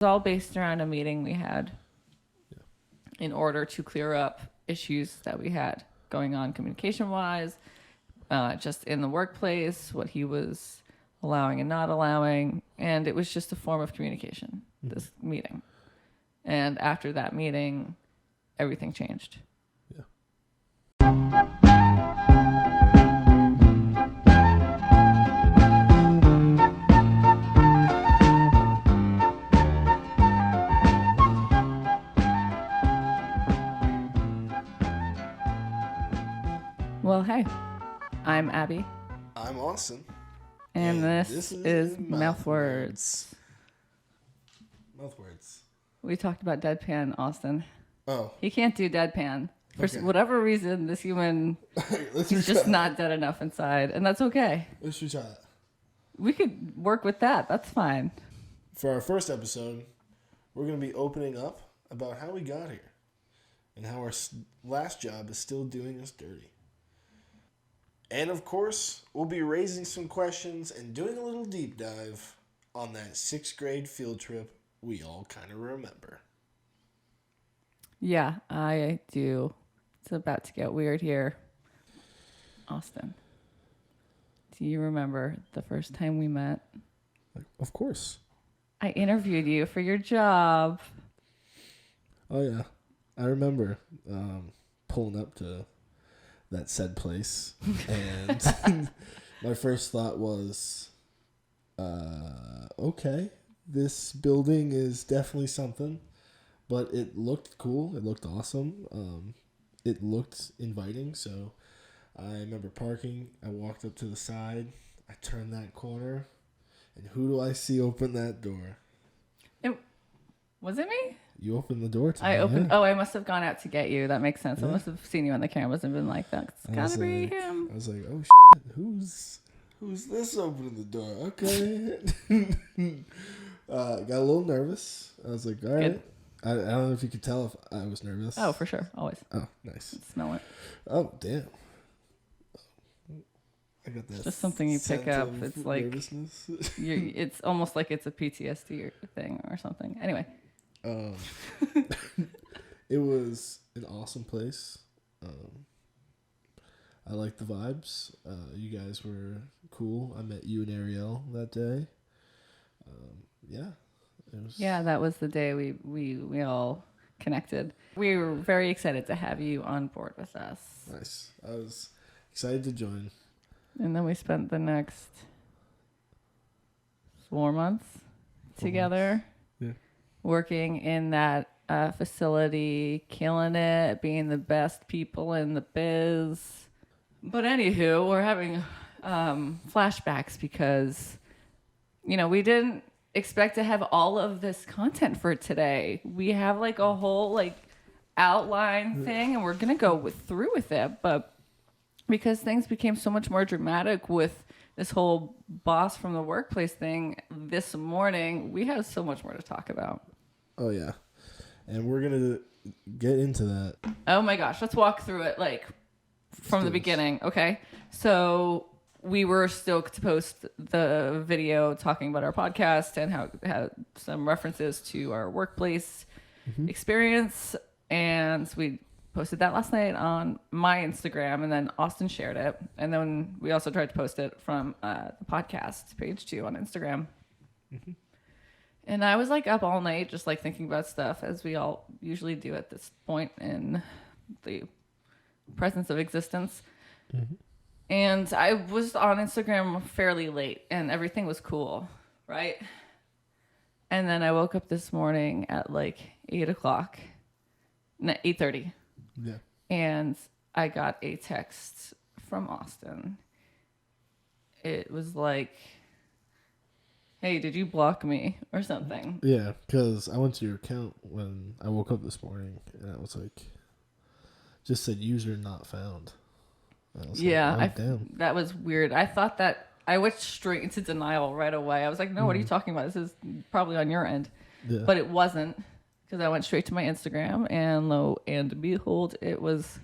was all based around a meeting we had in order to clear up issues that we had going on communication-wise, just in the workplace, what he was allowing and not allowing. And it was just a form of communication, this meeting. And after that meeting, everything changed. Yeah. Well, hey, I'm Abby. I'm Austin. And this is Mouthwords. Mouthwords. We talked about deadpan, Austin. Oh. He can't do deadpan. For whatever reason, this human is just not dead enough inside. And that's okay. Let's try that. We could work with that. That's fine. For our first episode, we're going to be opening up about how we got here. And how our last job is still doing us dirty. And of course, we'll be raising some questions and doing a little deep dive on that 6th grade field trip we all kind of remember. Yeah, I do. It's about to get weird here. Austin, do you remember the first time we met? Of course. I interviewed you for your job. Oh, yeah. I remember pulling up to that said place, and my first thought was, okay, this building is definitely something, but it looked cool, it looked awesome, it looked inviting, so I remember parking, I walked up to the side, I turned that corner, and who do I see open that door? Was it me? You opened the door to me. I opened. Yeah. Oh, I must have gone out to get you. That makes sense. Yeah. I must have seen you on the cameras and been like, "That's gotta be him." I was like, "Oh shit, who's this opening the door?" Okay. Got a little nervous. I was like, "All right." I don't know if you could tell if I was nervous. Oh, for sure, always. Oh, nice. Smell it. Oh, damn. I got that. It's just something you pick up. It's like nervousness. it's almost like it's a PTSD thing or something. Anyway. It was an awesome place. I liked the vibes. You guys were cool. I met you and Ariel that day. Yeah, that was the day we all connected. We were very excited to have you on board with us. Nice. I was excited to join. And then we spent the next 4 months together. Yeah. Working in that facility, killing it, being the best people in the biz. But anywho, we're having flashbacks because, we didn't expect to have all of this content for today. We have like a whole outline thing, and we're gonna go through with it. But because things became so much more dramatic with this whole boss from the workplace thing this morning, we have so much more to talk about. Oh, yeah. And we're going to get into that. Oh, my gosh. Let's walk through it, from the beginning, okay? So we were stoked to post the video talking about our podcast and how it had some references to our workplace experience. And so we posted that last night on my Instagram, and then Austin shared it. And then we also tried to post it from the podcast page, too, on Instagram. Mm-hmm. And I was up all night just thinking about stuff, as we all usually do at this point in the presence of existence. Mm-hmm. And I was on Instagram fairly late, and everything was cool, right? And then I woke up this morning at 8:30. Yeah. And I got a text from Austin. It was like, "Hey, did you block me?" or something. Yeah, because I went to your account when I woke up this morning, and I was just said user not found. Damn. That was weird. I thought that I went straight into denial right away. I was like, "No, what are you talking about? This is probably on your end." Yeah. But it wasn't, because I went straight to my Instagram, and lo and behold, it was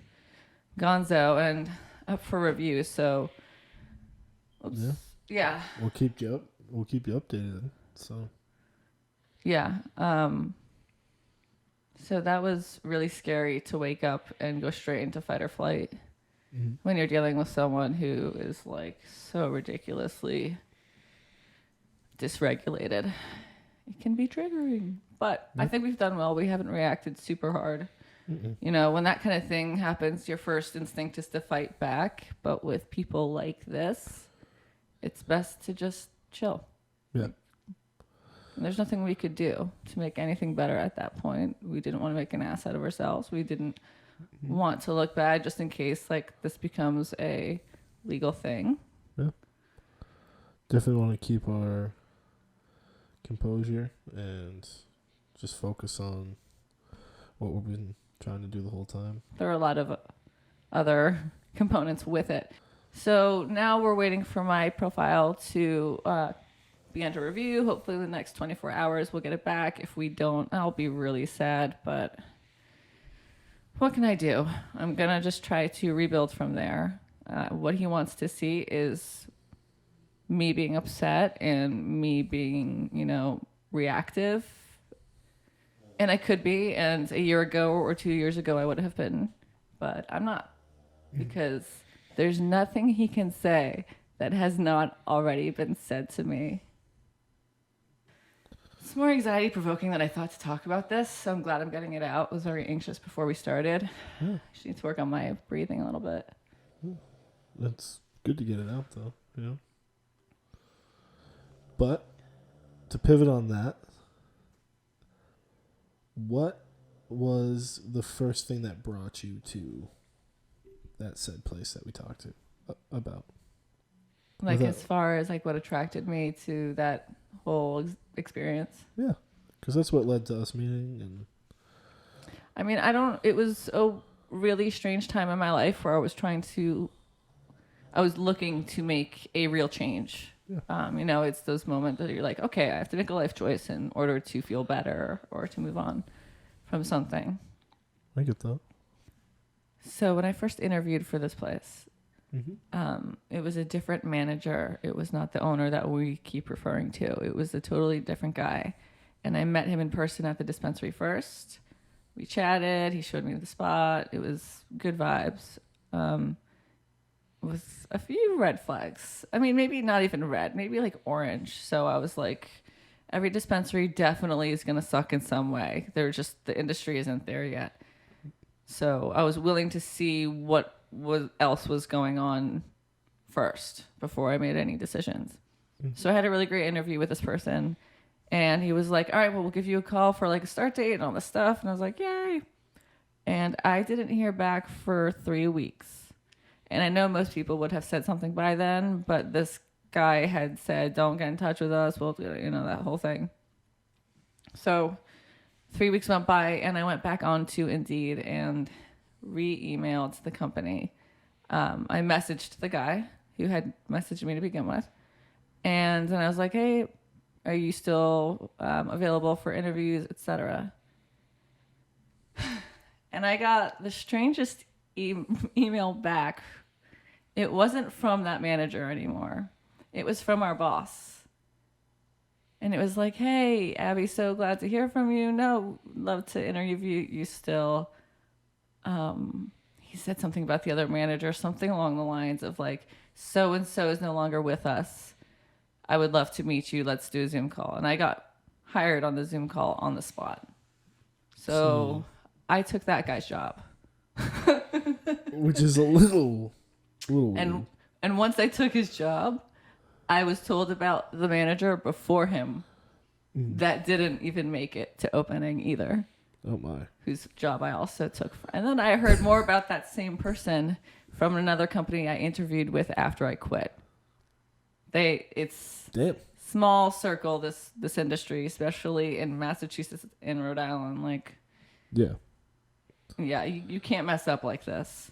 Gonzo and up for review. So, yeah. We'll keep you updated. So Yeah. So that was really scary to wake up and go straight into fight or flight when you're dealing with someone who is like so ridiculously dysregulated. It can be triggering, but I think we've done well. We haven't reacted super hard. You know, when that kind of thing happens, your first instinct is to fight back. But with people like this, it's best to just chill. Yeah. And there's nothing we could do to make anything better at that point. We didn't want to make an ass out of ourselves. We didn't want to look bad just in case like this becomes a legal thing. Yeah. Definitely want to keep our composure and just focus on what we've been trying to do the whole time. There are a lot of other components with it. So now we're waiting for my profile to be under review. Hopefully in the next 24 hours we'll get it back. If we don't, I'll be really sad, but what can I do? I'm going to just try to rebuild from there. What he wants to see is me being upset and me being, you know, reactive. And I could be, and a year ago or 2 years ago I would have been, but I'm not, because there's nothing he can say that has not already been said to me. It's more anxiety provoking than I thought to talk about this, so I'm glad I'm getting it out. I was very anxious before we started. I just need to work on my breathing a little bit. That's good to get it out, though, you know? But to pivot on that, what was the first thing that brought you to that said place that we talked to about? Like as far as like what attracted me to that whole experience? Yeah, because that's what led to us meeting. And I mean, it was a really strange time in my life where I was looking to make a real change. Yeah. You know, it's those moments that you're like, okay, I have to make a life choice in order to feel better or to move on from something. I get that. So when I first interviewed for this place, it was a different manager. It was not the owner that we keep referring to. It was a totally different guy. And I met him in person at the dispensary first. We chatted. He showed me the spot. It was good vibes. With a few red flags. I mean, maybe not even red, maybe like orange. So I was like, every dispensary definitely is going to suck in some way. The industry isn't there yet. So I was willing to see what else was going on first before I made any decisions. So I had a really great interview with this person, and he was like, all right, well, we'll give you a call for like a start date and all this stuff. And I was like, yay. And I didn't hear back for 3 weeks. And I know most people would have said something by then, but this guy had said, don't get in touch with us. We'll, you know, that whole thing. So 3 weeks went by, and I went back on to Indeed and re-emailed the company. I messaged the guy who had messaged me to begin with. And then I was like, hey, are you still available for interviews, etc.? And I got the strangest email back. It wasn't from that manager anymore. It was from our boss. And it was like, hey, Abby, so glad to hear from you. No, love to interview you still. He said something about the other manager, something along the lines of like, so-and-so is no longer with us. I would love to meet you. Let's do a Zoom call. And I got hired on the Zoom call on the spot. So I took that guy's job. Which is a little weird. And once I took his job, I was told about the manager before him that didn't even make it to opening either. Oh my. Whose job I also took. And then I heard more about that same person from another company I interviewed with after I quit. It's damn small circle, this industry, especially in Massachusetts and Rhode Island. Like, yeah, you can't mess up like this.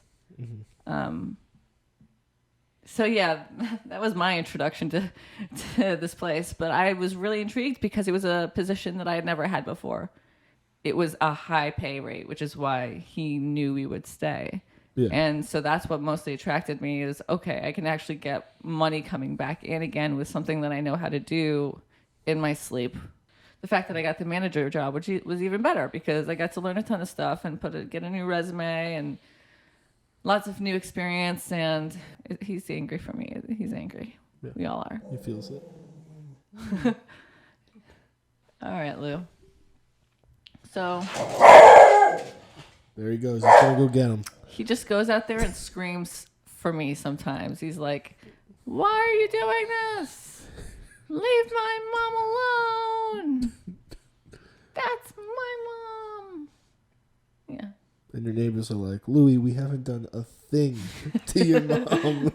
So yeah, that was my introduction to this place. But I was really intrigued because it was a position that I had never had before. It was a high pay rate, which is why he knew we would stay. Yeah. And so that's what mostly attracted me is, okay, I can actually get money coming back in again with something that I know how to do in my sleep. the fact that I got the manager job, which was even better because I got to learn a ton of stuff and get a new resume and lots of new experience. And he's angry for me. He's angry. Yeah. We all are. He feels it. All right, Lou. So there he goes. He's gonna go get him. He just goes out there and screams for me sometimes. He's like, "Why are you doing this? Leave my mom alone. That's my mom." Yeah. And your neighbors are like, "Louie, we haven't done a thing to your mom."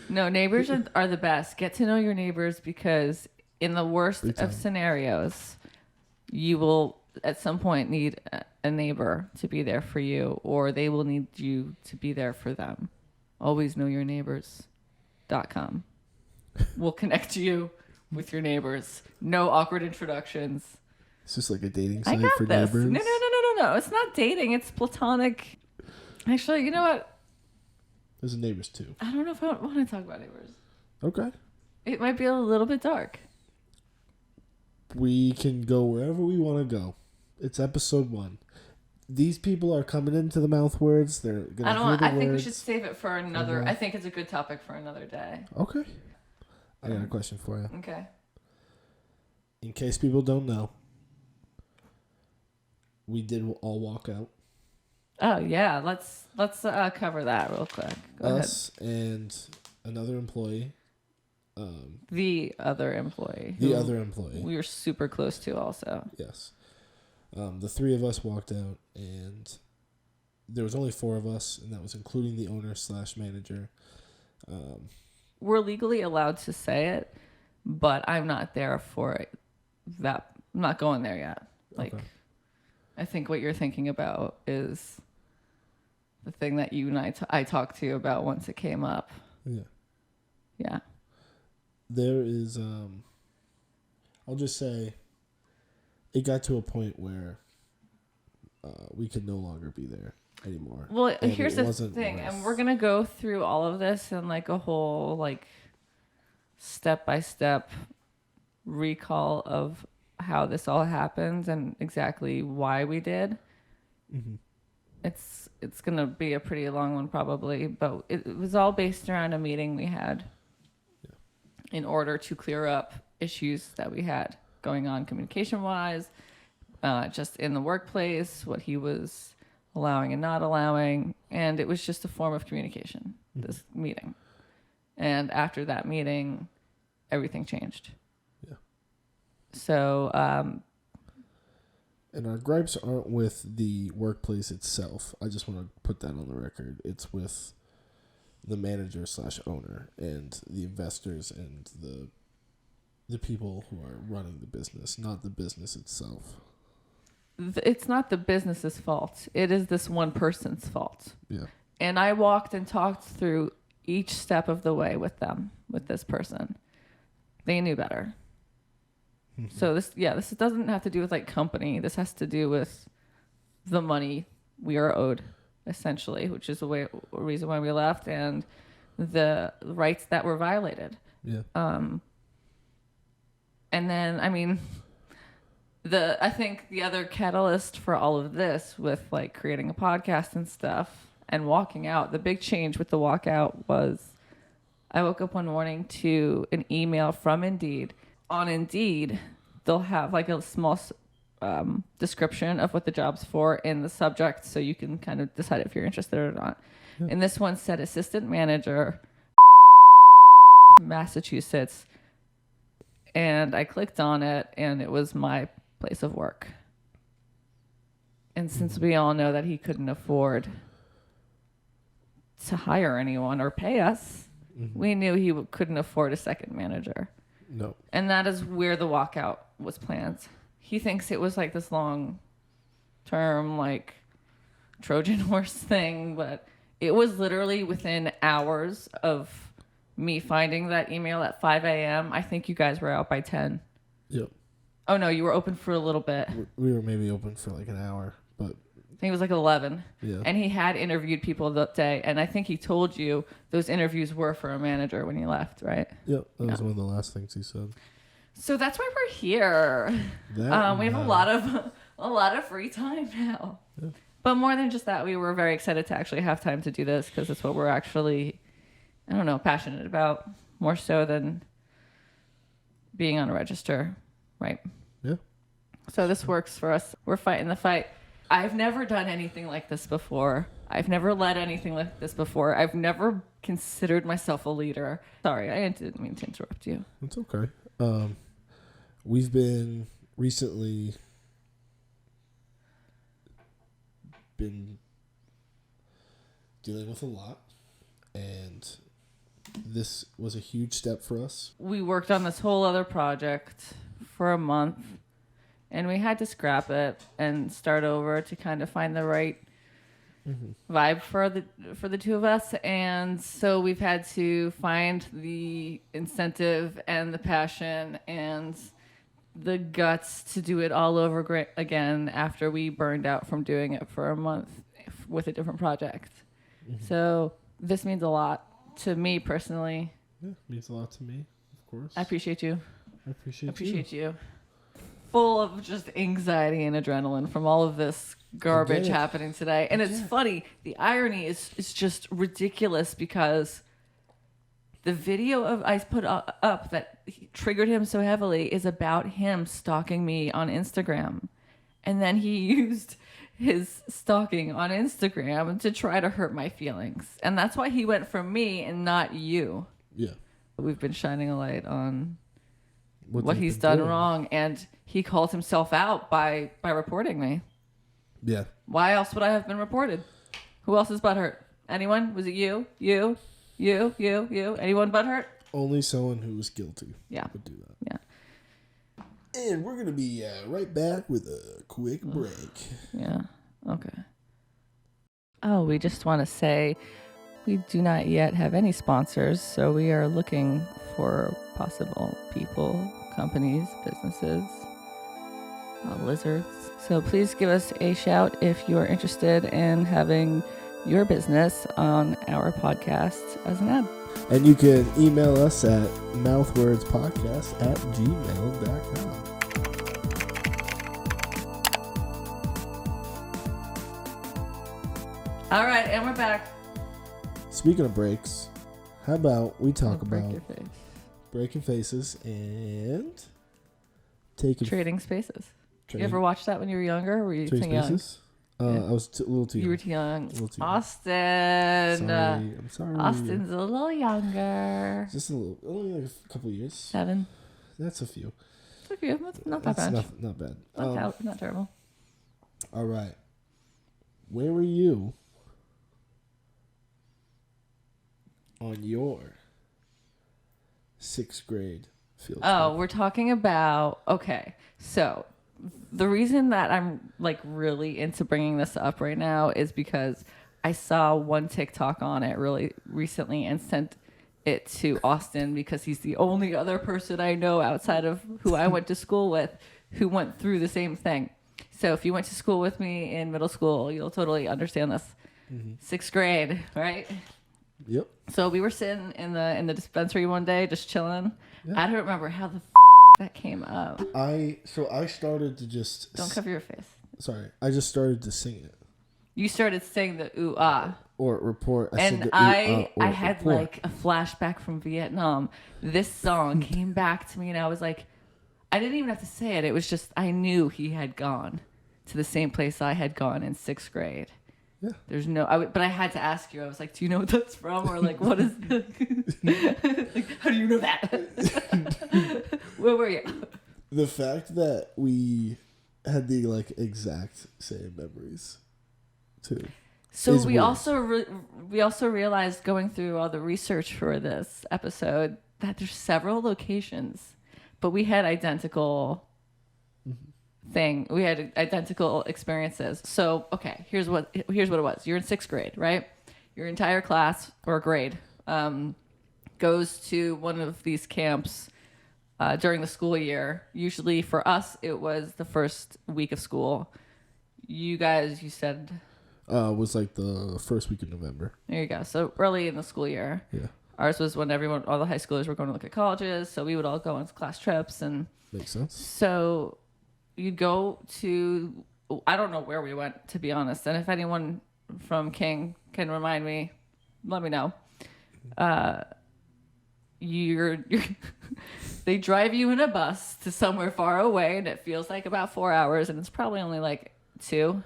No, neighbors are the best. Get to know your neighbors because in the worst of scenarios, you will at some point need a neighbor to be there for you, or they will need you to be there for them. Always know your neighbors.com. We'll connect you with your neighbors. No awkward introductions. It's just like a dating site for neighbors. No. It's not dating. It's platonic. Actually, you know what? There's neighbors too. I don't know if I want to talk about neighbors. Okay. It might be a little bit dark. We can go wherever we want to go. It's episode 1. These people are coming into the Mouthwords. They're gonna hear the I think we words. should save it for another. I think it's a good topic for another day. Okay. I got a question for you. Okay. In case people don't know, we did all walk out. Oh yeah, let's cover that real quick. Go Us ahead. And another employee. The other employee. We were super close to also. Yes. The 3 of us walked out, and there was only 4 of us, and that was including the owner/manager. We're legally allowed to say it, but I'm not there for it. I'm not going there yet. Like, okay. I think what you're thinking about is the thing that you and I talked to you about once it came up. Yeah. Yeah. There is, I'll just say, it got to a point where we could no longer be there anymore. Well, here's the thing, and we're going to go through all of this in like a whole like step-by-step recall of how this all happened and exactly why we did. Mm-hmm. It's going to be a pretty long one probably, but it was all based around a meeting we had in order to clear up issues that we had going on communication-wise, just in the workplace, what he was allowing and not allowing, and it was just a form of communication, this meeting. And after that meeting, everything changed. Yeah. So... and our gripes aren't with the workplace itself. I just want to put that on the record. It's with the manager/owner and the investors and the people who are running the business, not the business itself. It's not the business's fault. It is this one person's fault. Yeah. And I walked and talked through each step of the way with them, with this person. They knew better. Mm-hmm. So this doesn't have to do with like company. This has to do with the money we are owed, essentially, which is the reason why we left, and the rights that were violated. Yeah. And then, I mean, I think the other catalyst for all of this, with like creating a podcast and stuff and walking out, the big change with the walkout was I woke up one morning to an email from Indeed. On Indeed, they'll have like a small description of what the job's for in the subject, so you can kind of decide if you're interested or not. Yeah. And this one said assistant manager, Massachusetts. And I clicked on it, and it was my place of work. And since we all know that he couldn't afford to hire anyone or pay us, we knew he couldn't afford a second manager. No. And that is where the walkout was planned. He thinks it was like this long-term, like, Trojan horse thing, but it was literally within hours of me finding that email at 5 a.m. I think you guys were out by 10. Yep. Oh, no, you were open for a little bit. We were maybe open for like an hour, but think it was like 11. Yeah. And he had interviewed people that day. And I think he told you those interviews were for a manager when he left, right? Yep. That was one of the last things he said. So that's why we're here. We have a lot of free time now. Yeah. But more than just that, we were very excited to actually have time to do this because it's what we're actually, I don't know, passionate about more so than being on a register, right? Yeah. So this works for us. We're fighting the fight. I've never done anything like this before. I've never led anything like this before. I've never considered myself a leader. Sorry, I didn't mean to interrupt you. It's okay. We've been recently dealing with a lot, and this was a huge step for us. We worked on this whole other project for a month, and we had to scrap it and start over to kind of find the right vibe for the two of us. And so we've had to find the incentive and the passion and the guts to do it all over again after we burned out from doing it for a month with a different project. So this means a lot to me personally. Yeah, it means a lot to me, of course. I appreciate you. I appreciate you. Full of just anxiety and adrenaline from all of this garbage happening today. And it's funny. The irony is just ridiculous because the video of I put up that triggered him so heavily is about him stalking me on Instagram. And then he used his stalking on Instagram to try to hurt my feelings. And that's why he went for me and not you. Yeah. We've been shining a light on what he's done wrong. And he called himself out by reporting me. Yeah. Why else would I have been reported? Who else is butthurt? Anyone? Was it you? You? Anyone butthurt? Only someone who was guilty would do that. Yeah. And we're going to be right back with a quick break. Yeah. Okay. Oh, we just want to say we do not yet have any sponsors, so we are looking for possible people, companies, businesses, lizards. So please give us a shout if you are interested in having your business on our podcast as an ad. And you can email us at mouthwordspodcast@gmail.com. All right, and we're back. Speaking of breaks, how about we talk about breaking faces and trading spaces. You ever watched that when you were younger? Or were you too young? I was a little too young. You were too young. Sorry, Austin. I'm sorry. Austin's a little younger. Just a little, only like a couple years. 7. That's a few. It's a few. That's not that bad. Not bad. Not terrible. All right. Where were you on your 6th grade field trip? Oh, we're talking about, okay. So the reason that I'm like really into bringing this up right now is because I saw one TikTok on it really recently and sent it to Austin because he's the only other person I know outside of who I went to school with who went through the same thing. So if you went to school with me in middle school, you'll totally understand this. 6th grade, right? Yep. So we were sitting in the dispensary one day, just chilling. Yeah. I don't remember how the that came up. I started to just don't cover your face. Sorry, I just started to sing it. You started saying the ooh ah or report, I had report. Like a flashback from Vietnam. This song came back to me, and I was like, I didn't even have to say it. It was just I knew he had gone to the same place I had gone in 6th grade. Yeah. There's no, but I had to ask you. I was like, do you know what that's from? Or like, what is, like, how do you know that? Where were you? The fact that we had the like exact same memories too. So we also realized going through all the research for this episode that there's several locations, but we had identical thing. We had identical experiences. So, okay, here's what it was. You're in 6th grade, right? Your entire class or grade goes to one of these camps during the school year. Usually for us, it was the first week of school. you guys, you said... Was like the first week of November. There you go. So early in the school year. Yeah. Ours was when all the high schoolers were going to look at colleges, so we would all go on class trips. And Makes sense. so you'd go to... I don't know where we went, to be honest. And if anyone from King can remind me, let me know. You're they drive you in a bus to somewhere far away, and it feels like about 4 hours, and it's probably only like 2.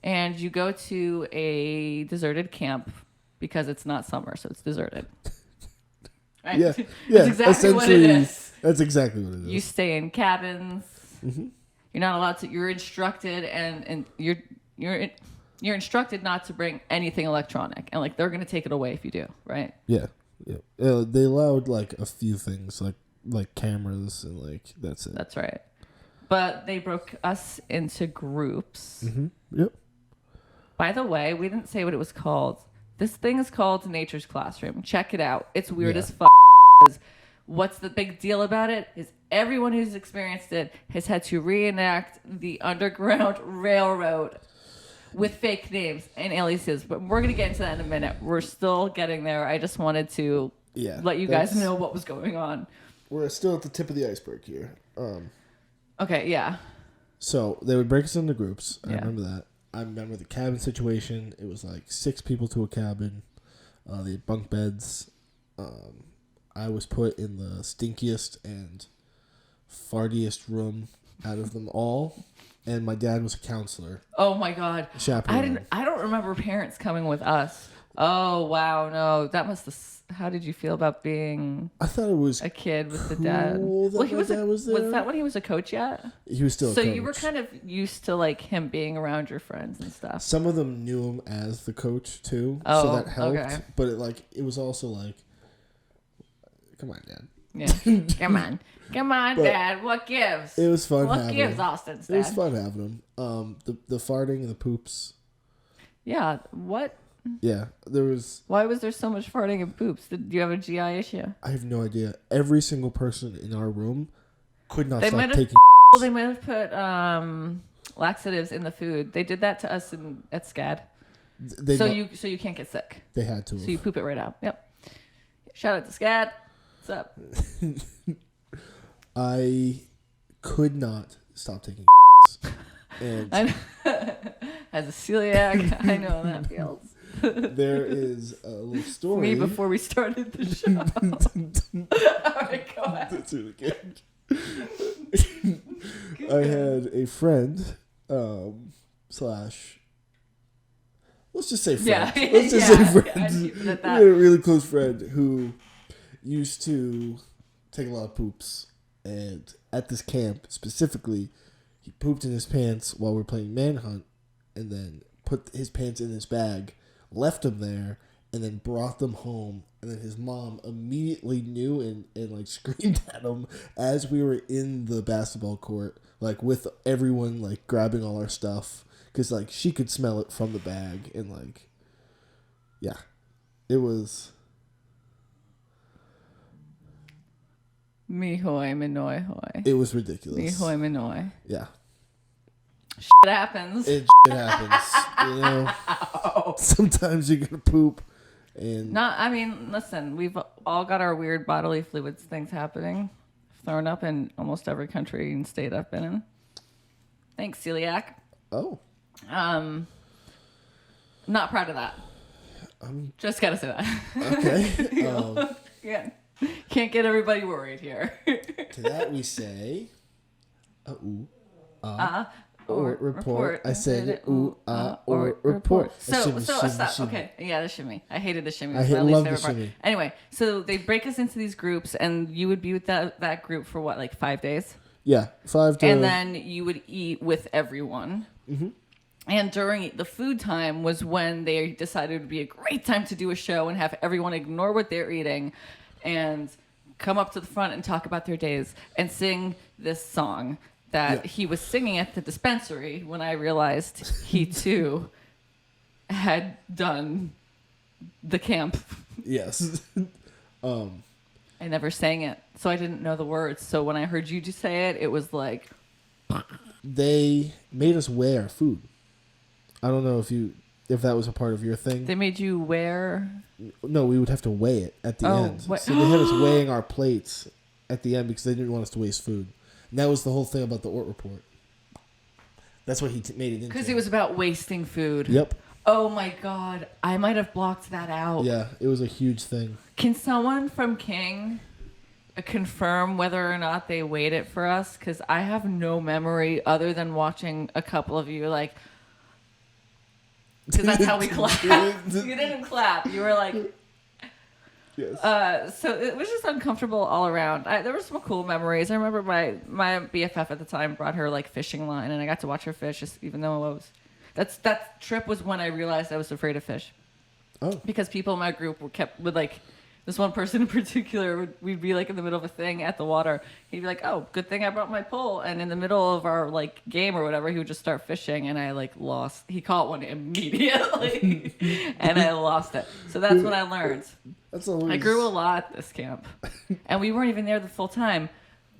And you go to a deserted camp because it's not summer, so it's deserted. Right? Yeah, That's exactly what it is. That's exactly what it is. You stay in cabins. Mm-hmm. You're not allowed to. You're instructed, and you're instructed not to bring anything electronic, and like they're gonna take it away if you do, right? Yeah. They allowed like a few things, like cameras, and like that's it. That's right. But they broke us into groups. Mm-hmm. Yep. By the way, we didn't say what it was called. This thing is called Nature's Classroom. Check it out. It's weird as fuck. What's the big deal about it is everyone who's experienced it has had to reenact the Underground Railroad with fake names and aliases. But we're going to get into that in a minute. We're still getting there. I just wanted to let you guys know what was going on. We're still at the tip of the iceberg here. Okay, yeah. So they would break us into groups. I remember that. I remember the cabin situation. It was like 6 people to a cabin. They had bunk beds. I was put in the stinkiest and fartiest room out of them all. And my dad was a counselor. Oh my God. Chaperone. I don't remember parents coming with us. Oh wow, no. That must have... How did you feel about being... I thought it was a kid with the dad. Well, he was there. Was that when he was a coach yet? He was still a coach. So you were kind of used to like him being around your friends and stuff. Some of them knew him as the coach too, oh, so that helped. Okay. But it was also like, come on, Dad. Yeah, come on, Dad. What gives? It was fun. What gives, Austin's dad? It was fun having him. The farting and the poops. Yeah. What? Yeah, there was... Why was there so much farting and poops? Did you have a GI issue? I have no idea. Every single person in our room could not stop taking... They might have put laxatives in the food. They did that to us at SCAD. So you can't get sick. They had to. So you poop it right out. Yep. Shout out to SCAD. What's up? I could not stop taking and as a celiac, I know how that feels. There is a little story. Me before we started the show. Oh my God. That's really good. I had a friend, slash, let's just say friend. Yeah. Let's just say friend. Yeah, we had a really close friend who used to take a lot of poops. And at this camp specifically, he pooped in his pants while we were playing Manhunt, and then put his pants in his bag, left them there, and then brought them home. And then his mom immediately knew and like screamed at him as we were in the basketball court, like with everyone like grabbing all our stuff, because like she could smell it from the bag. And like, yeah, it was... Mihoy, Minoy, hoy. It was ridiculous. Mihoy, Minoy. Yeah. Shit happens. It happens. You know, sometimes you're gonna poop, and I mean, listen, we've all got our weird bodily fluids things happening, thrown up in almost every country and state I've been in. Thanks, celiac. Oh. Not proud of that. Just gotta say that. Okay. Yeah. Can't get everybody worried here. To that we say, or report. I said or report. So stop. Okay, yeah, the shimmy. I hated the shimmy. It was my least favorite part. Shimmy. Anyway, so they break us into these groups, and you would be with that group for what, like 5 days? Yeah, 5 to... And then you would eat with everyone. Mm-hmm. And during the food time was when they decided it would be a great time to do a show and have everyone ignore what they're eating and come up to the front and talk about their days and sing this song that he was singing at the dispensary when I realized he too had done the camp. Yes. I never sang it, so I didn't know the words. So when I heard you just say it, it was like... They made us wear food. I don't know if that was a part of your thing. They made you wear. No, we would have to weigh it at the end. What? So they had us weighing our plates at the end because they didn't want us to waste food. And that was the whole thing about the Ort report. That's what he made it into. Because it was about wasting food. Yep. Oh my God. I might have blocked that out. Yeah, it was a huge thing. Can someone from King confirm whether or not they weighed it for us? Because I have no memory other than watching a couple of you like... Because that's how we clapped. You didn't clap. You were like... Yes. So it was just uncomfortable all around. There were some cool memories. I remember my BFF at the time brought her like fishing line, and I got to watch her fish, just, even though I was... That trip was when I realized I was afraid of fish. Oh. Because people in my group would like... This one person in particular, we'd be like in the middle of a thing at the water. He'd be like, "Oh, good thing I brought my pole." And in the middle of our like game or whatever, he would just start fishing, and I like lost. He caught one immediately, and I lost it. So that's what I learned. That's always... I grew a lot at this camp, and we weren't even there the full time.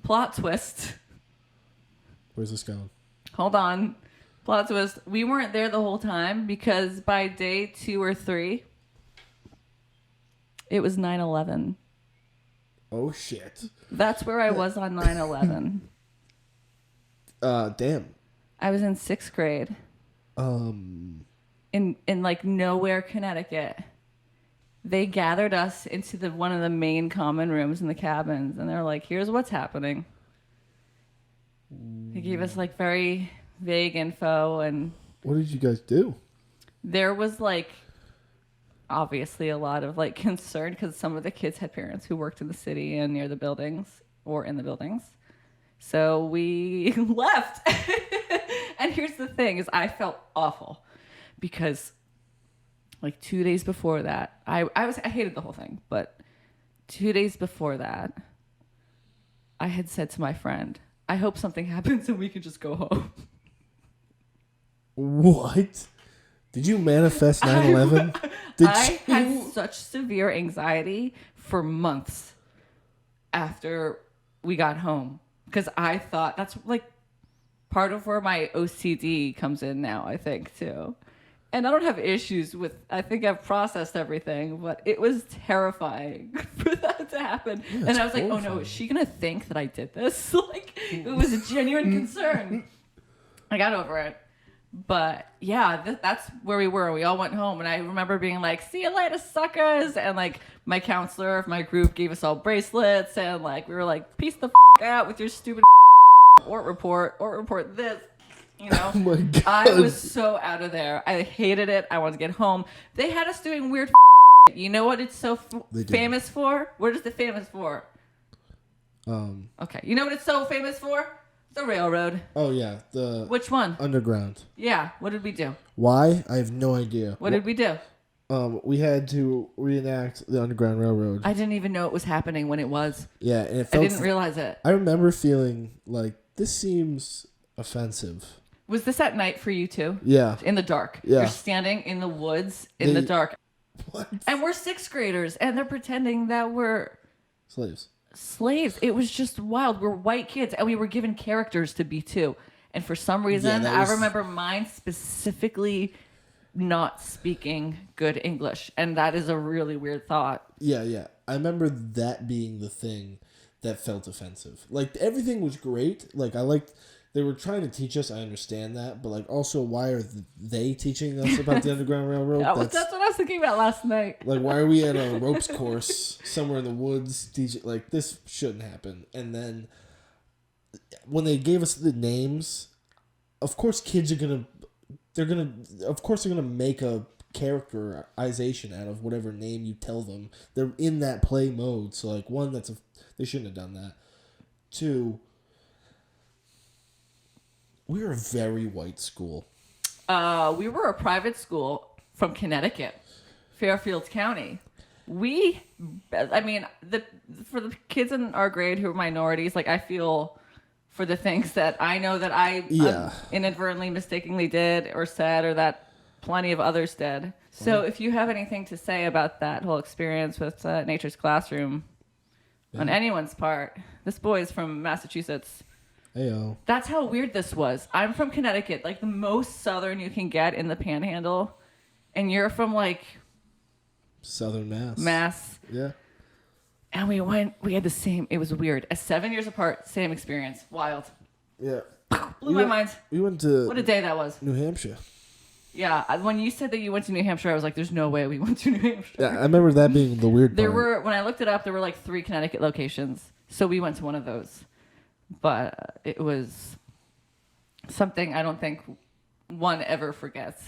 Plot twist. Where's this going? Hold on. Plot twist. We weren't there the whole time because by day 2 or 3. It was 9/11. Oh, shit. That's where I was on 9/11. Damn. I was in 6th grade. In like nowhere, Connecticut. They gathered us into one of the main common rooms in the cabins, and they're like, "Here's what's happening." They gave us like very vague info, and what did you guys do? There was like... obviously a lot of like concern because some of the kids had parents who worked in the city and near the buildings or in the buildings. So we left. And here's the thing is I felt awful because like 2 days before that, I hated the whole thing, but 2 days before that, I had said to my friend, "I hope something happens and we can just go home." What? Did you manifest 9/11? I had such severe anxiety for months after we got home because I thought that's like part of where my OCD comes in now, I think, too. And I don't have issues with, I think I've processed everything, but it was terrifying for that to happen. Yeah, and I was like, oh no, is she going to think that I did this? Like, it was a genuine concern. I got over it. But yeah, that's where we were. We all went home, and I remember being like, "See you later, suckers!" And like my counselor of my group gave us all bracelets, and like we were like, "Peace the out with your stupid Ort report this." You know, oh my God. I was so out of there. I hated it. I wanted to get home. They had us doing weird. You know what it's so famous for? What is it famous for? Okay, you know what it's so famous for? The railroad. Oh, yeah. Which one? Underground. Yeah. What did we do? Why? I have no idea. What did we do? We had to reenact the Underground Railroad. I didn't even know it was happening when it was. Yeah, and it felt... I didn't realize it. I remember feeling like, this seems offensive. Was this at night for you, too? Yeah. In the dark. Yeah. You're standing in the woods in the dark. What? And we're 6th graders, and they're pretending that we're... Slaves. It was just wild. We're white kids, and we were given characters to be too. And for some reason, I remember mine specifically not speaking good English, and that is a really weird thought. Yeah. I remember that being the thing that felt offensive. Like everything was great. Like I liked. They were trying to teach us. I understand that, but like also, why are they teaching us about the Underground Railroad? That's what I was thinking about last night. Like, why are we at a ropes course somewhere in the woods teaching? Like, this shouldn't happen. And then when they gave us the names, of course, kids are they're gonna make a characterization out of whatever name you tell them. They're in that play mode. So, like, one, they shouldn't have done that. 2. We were a very white school. We were a private school from Connecticut, Fairfield County. For the kids in our grade who are minorities, like I feel for the things that I know that I inadvertently, mistakenly did or said, or that plenty of others did. So if you have anything to say about that whole experience with Nature's Classroom on anyone's part, this boy is from Massachusetts. Ayo. That's how weird this was. I'm from Connecticut, like the most southern you can get in the Panhandle, and you're from like Southern Mass. Yeah. And we had the same. It was weird. At 7 years apart, same experience. Wild. Yeah. Blew my mind. We went to What a day that was. New Hampshire. Yeah, when you said that you went to New Hampshire, I was like, "There's no way we went to New Hampshire." Yeah, I remember that being the weird part. When I looked it up, there were like 3 Connecticut locations, so we went to one of those. But it was something I don't think one ever forgets.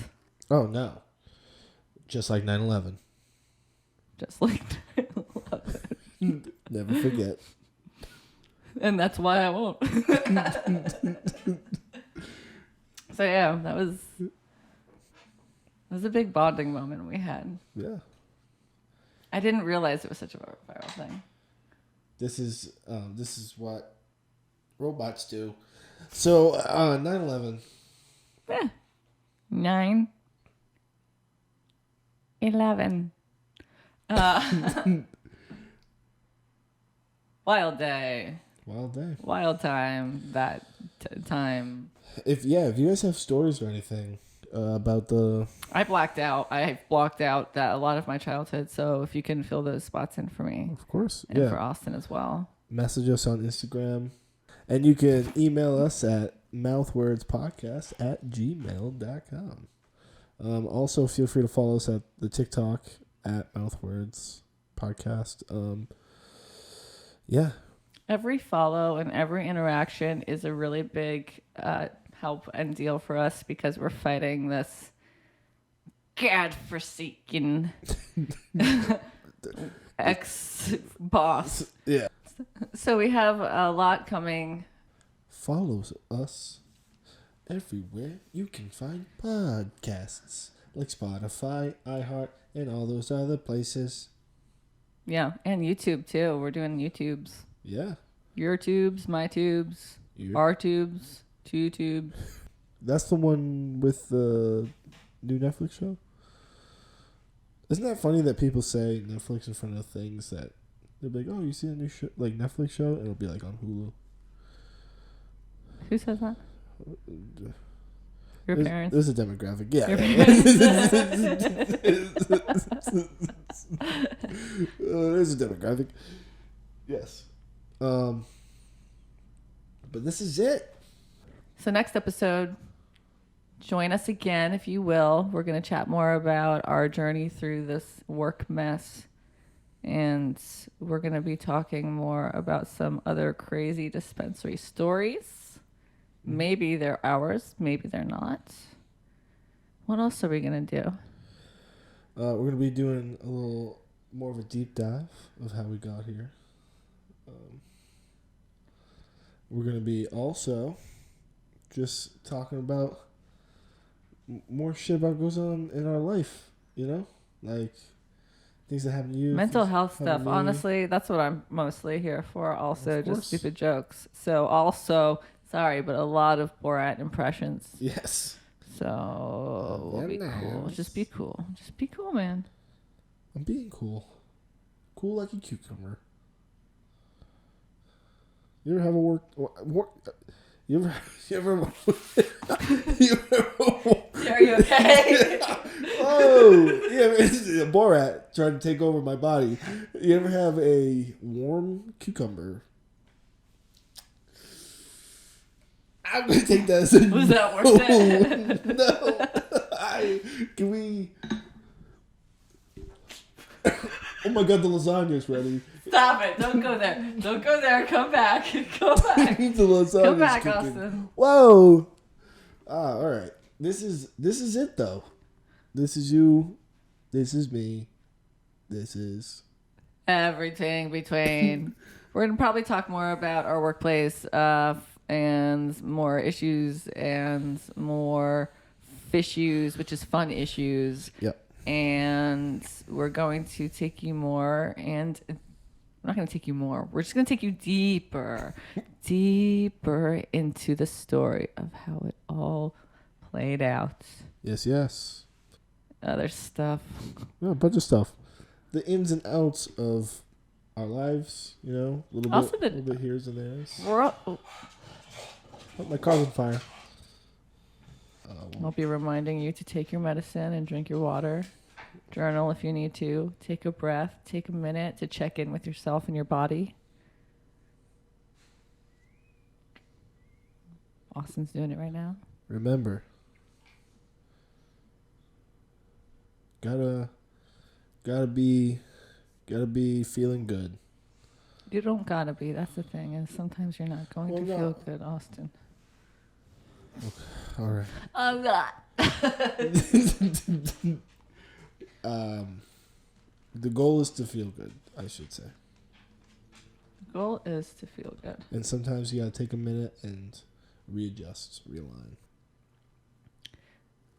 Oh no, just like 9/11. Just like, Never forget. and that's why I won't. So yeah, that was a big bonding moment we had. Yeah. I didn't realize it was such a viral thing. This is what robots do. So 9/11. Yeah. 9/11. Wild day. Wild day. Wild time. That time. If you guys have stories or anything about the... I blocked out. I blocked out that a lot of my childhood. So if you can fill those spots in for me. Of course. And for Austin as well. Message us on Instagram. And you can email us at mouthwordspodcast@gmail.com. Also, feel free to follow us at the TikTok at Mouthwords Podcast. Yeah. Every follow and every interaction is a really big help and deal for us because we're fighting this godforsaken ex-boss. Yeah. So we have a lot coming. Follow us everywhere you can find podcasts, like Spotify, iHeart, and all those other places. Yeah, and YouTube too. We're doing YouTubes. Yeah. Your tubes, my tubes, our tubes, 2 tubes. That's the one with the new Netflix show? Isn't that funny that people say Netflix in front of things that they'll be like, oh, you see a new Netflix show? And it'll be like on Hulu. Who says that? Your parents? There's a demographic. Yeah. Your There's a demographic. Yes. But this is it. So next episode, join us again, if you will. We're going to chat more about our journey through this work mess. And we're going to be talking more about some other crazy dispensary stories. Maybe they're ours. Maybe they're not. What else are we going to do? We're going to be doing a little more of a deep dive of how we got here. We're going to be also just talking about more shit about goes on in our life, you know? Like things that happen to you. Mental health stuff. Honestly, that's what I'm mostly here for. Also, just stupid jokes. So also, sorry, but a lot of Borat impressions. Yes. So we'll be cool. Just be cool. Just be cool, man. I'm being cool. Cool like a cucumber. You ever have a work? You ever? Are you okay? Oh, yeah. It's Borat trying to take over my body. You ever have a warm cucumber? I'm gonna take that as a Was that worth it? No. Can we? Oh my god, the lasagna's ready. Stop it. Don't go there. Don't go there. Come back. Come back. The lasagna's Come back, cooking. Austin. Whoa. All right. This is it though. This is you. This is me. This is everything between. We're going to probably talk more about our workplace and more issues and more fissues, which is fun issues. Yep. And we're going to take you more, and we're not going to take you more. We're just going to take you deeper into the story of how it all played out. Yes. Other stuff. Yeah, a bunch of stuff. The ins and outs of our lives, you know, a little bit here's and there's. Oh, my car's on fire. I'll be reminding you to take your medicine and drink your water. Journal if you need to. Take a breath. Take a minute to check in with yourself and your body. Austin's doing it right now. Remember, gotta be feeling good. You don't gotta be. That's the thing. And sometimes you're not going to feel good, Austin. Okay. All right. I'm not. The goal is to feel good, I should say. The goal is to feel good. And sometimes you gotta take a minute and readjust, realign.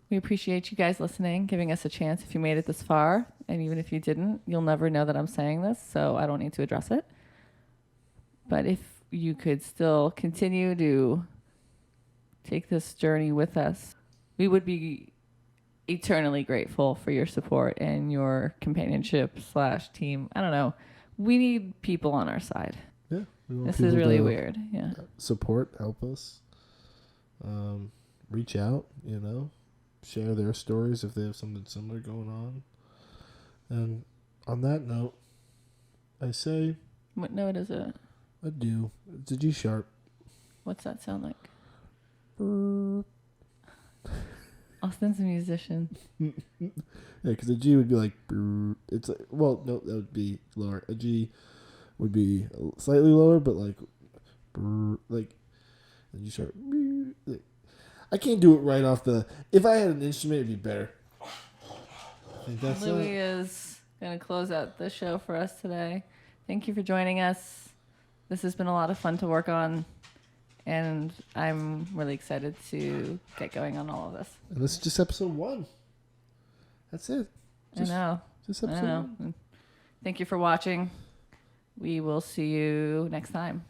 We appreciate you guys listening, giving us a chance if you made it this far. And even if you didn't, you'll never know that I'm saying this, so I don't need to address it. But if you could still continue to take this journey with us, we would be eternally grateful for your support and your companionship / team. I don't know. We need people on our side. Yeah. This is really weird. Yeah. Support, help us. Reach out, share their stories if they have something similar going on. And on that note, I say... What note is it? Adieu. It's a G sharp. What's that sound like? Austin's a musician. Yeah, because a G would be like... It's like, well, no, that would be lower. A G would be slightly lower, but like... Like... A G sharp... Like, I can't do it right off the... If I had an instrument, it'd be better. I think that's Louis is going to close out the show for us today. Thank you for joining us. This has been a lot of fun to work on, and I'm really excited to get going on all of this. And this is just episode 1. That's it. I know. Just episode 1. Thank you for watching. We will see you next time.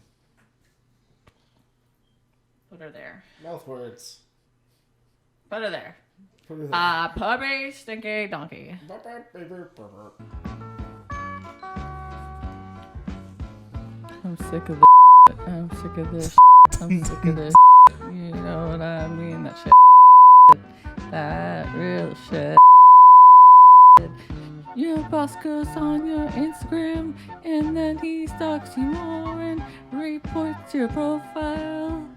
Put her there. Mouthwords. Put her there. Put her there. Puppy, stinky donkey. I'm sick of this. I'm sick of this. I'm sick of this. You know what I mean? That shit. That real shit. Your boss goes on your Instagram and then he stalks you more and reports your profile.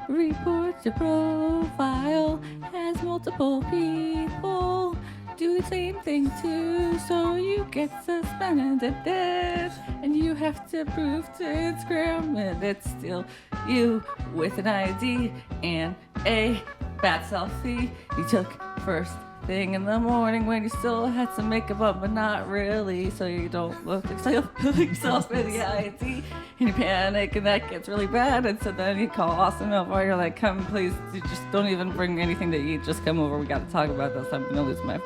Reports your profile. Has multiple people do the same thing too, so you get suspended, and you have to prove to Instagram that it's still you with an ID and a bad selfie you took first thing in the morning when you still had some makeup on, but not really, so you don't look like yourself in the ID, and you panic, and that gets really bad, and so then you call Austin up, or you're like, come please, you just don't even bring anything to eat, just come over, we gotta talk about this, I'm gonna lose my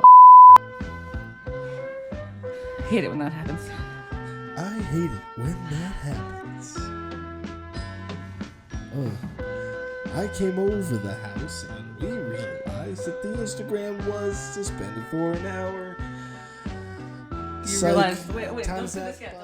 I hate it when that happens. I hate it when that happens. I came over the house and we realized that the Instagram was suspended for an hour. You realized, wait, don't do this yet.